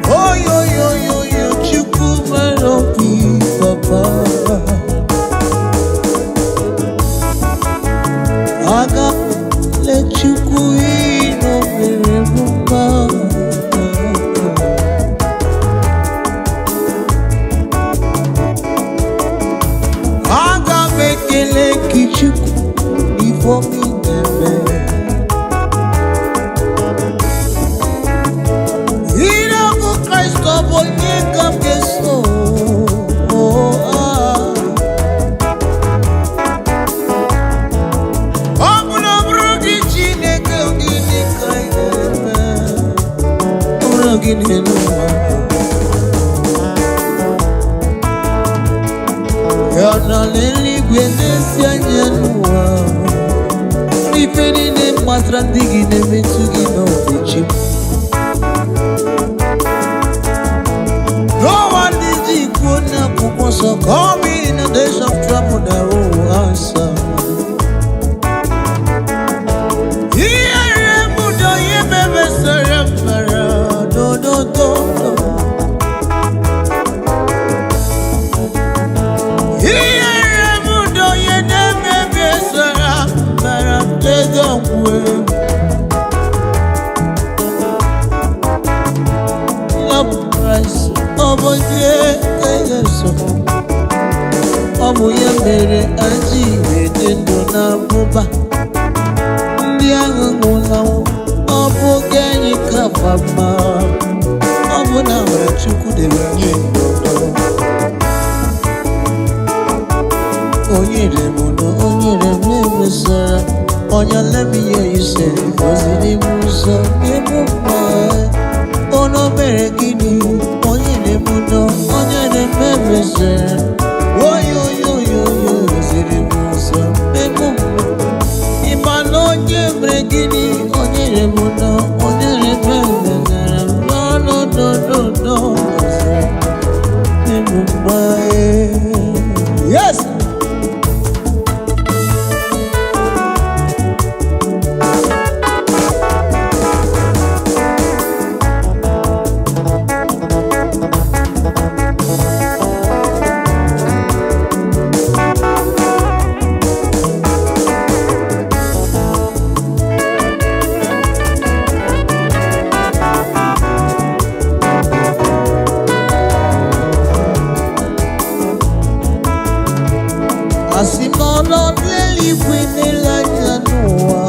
Oh, yo, Chukwu Maropi, Papa. Aga let Chukwu ino mere mma. Aga mekele ki Chukwu before me neme. Ina ku Kristo bonye kam keso. Yana leli gwenesi anyanua. Ifeni ne matrandigi ne metugi no vichim. No one is equal na kukosa. Call me in the days of trouble, there will answer. Here mudo ye bebe serapara. Do. Here mudo ye ne bebe serapara. Take away. Love price. Obo ye so. Obo ye mere aji edendo na buba. Ndi angu na obo genyi kafama. Obo na wara Chukwu de wenye ndodo. Onyere mesara. Onya let me hear you say, Ozidi muso emupa. Ono mere gini. Onyere mesara. Yo, Ozidi muso emupa. Imano jemre gini. Onyere mesara. No. Yes. Asimono leli kwene la janua.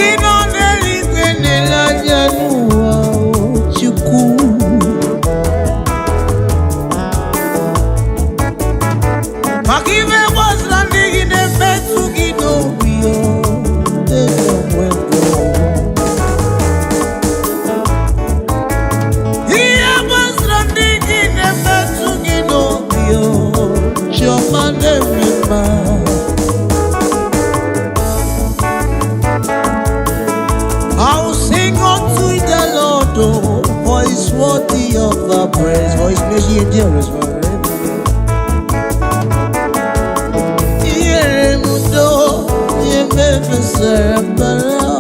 Ino leli kwene la janua. Chukwu. Makive was landing in a metugi no bio. I'll sing unto the Lord, for He's worthy of the praise, for His mercy endures forever. Yeremudo, yemefesarabara,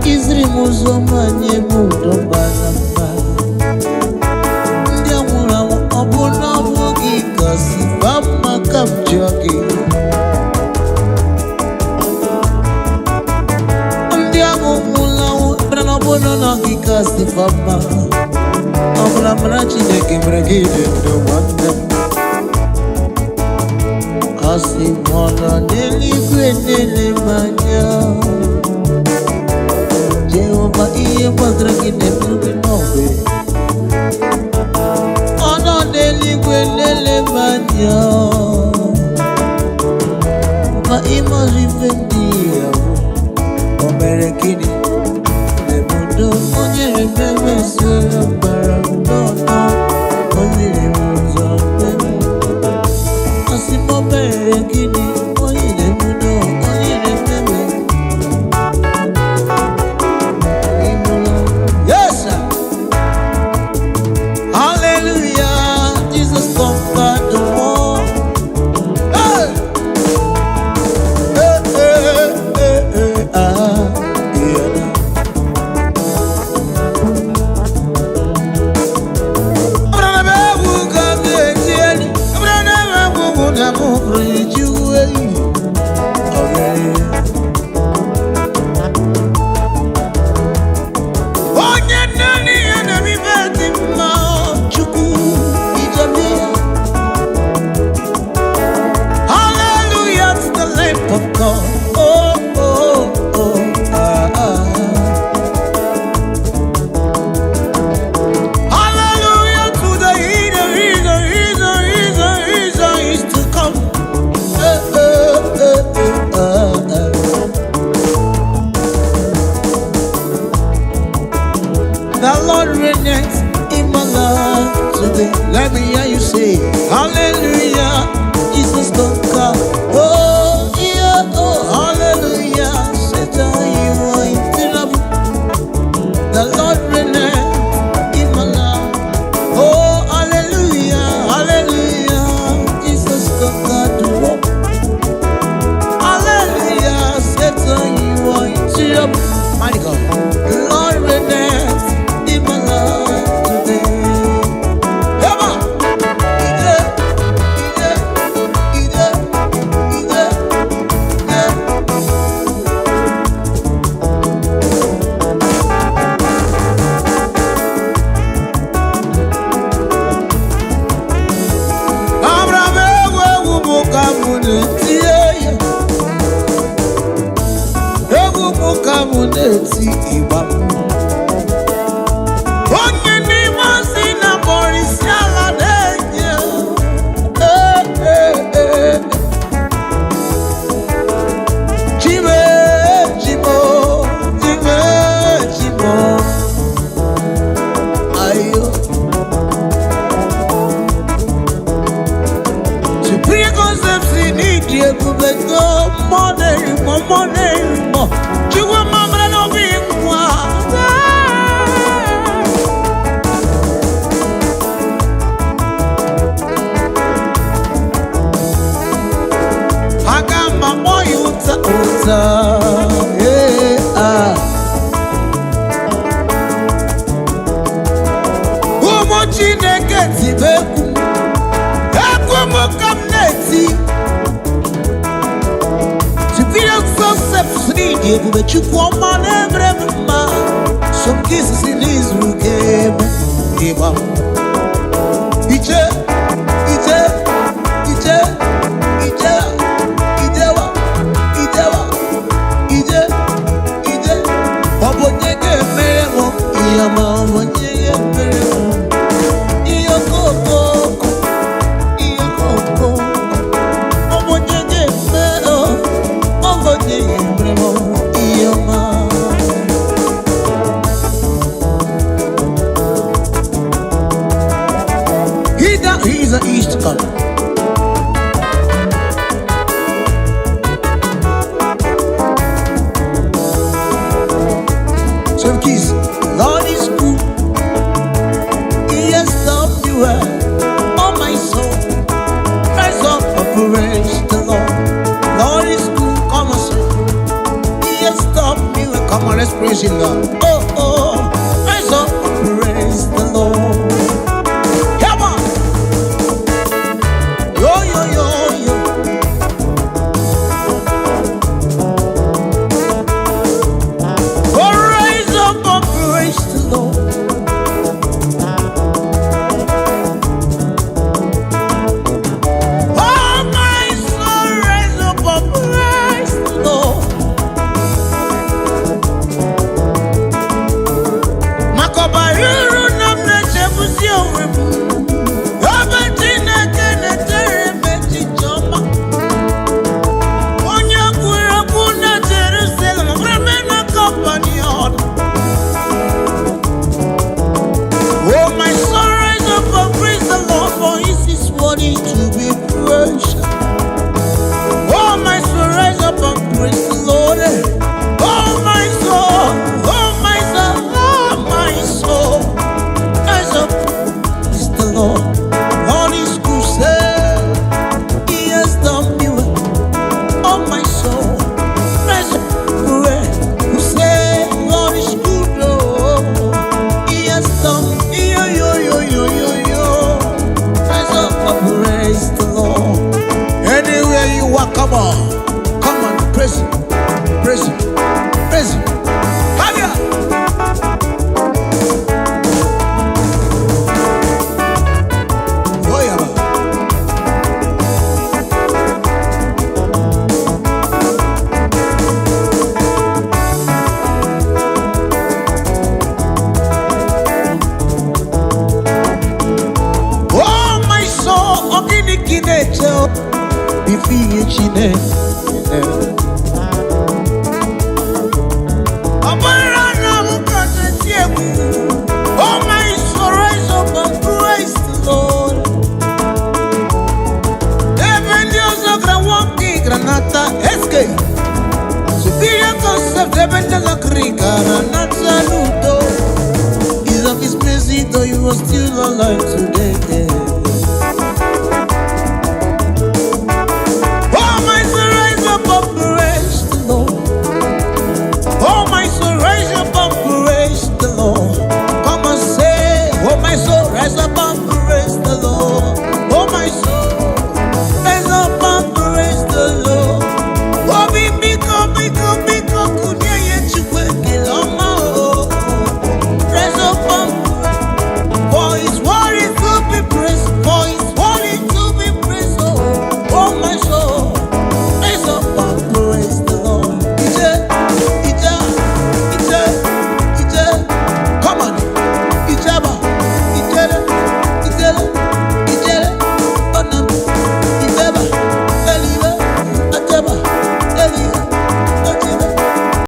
Izrimuzoma nyemudo banamba. Ndiamura obuna wogi kasi bama kamjogi. Bono no kikasi fama. Amla mrachi neke mregide do wanda. Asi mola neli kwenele manya. Jehova iye padraki neprubi nobe. Ono neli kwenele manya. Ma ima rifendi yawo. Omerekini. Onyere bebe sere bara dono. Onyere muzo bebe. Asimo bere gini. Onyere mudo. Onyere bebe. Yes, sir. Hallelujah. Jesus conquered the Tiye Ewu mukamuneti ibamu Onye ni masi na borisi ala denye Chime, chimo, chime, chimo Ayo Supreme concepts in India Kubeko Money Chua mama no bingwa Agama moyo uta Umo chineke tibeku Ekumo kamneti Superior concepts need you but you want man every man Some kisses in Israel game Eba Ije Obonyege meremo Iyama obonyege meremo Iyokoko Obonyege meremo Obonyege meremo Iyama He's an East color Lord is good. He has done you well. Oh my soul, rise up and praise the Lord. Lord is good. Come on, son. He has done you well. Come on, let's praise Him now. Oh, rise up and praise the Lord. Come on. Yo. Come on, praise Him. Hallelujah. Oh yeah. Oh my soul, ogini kinecho. If you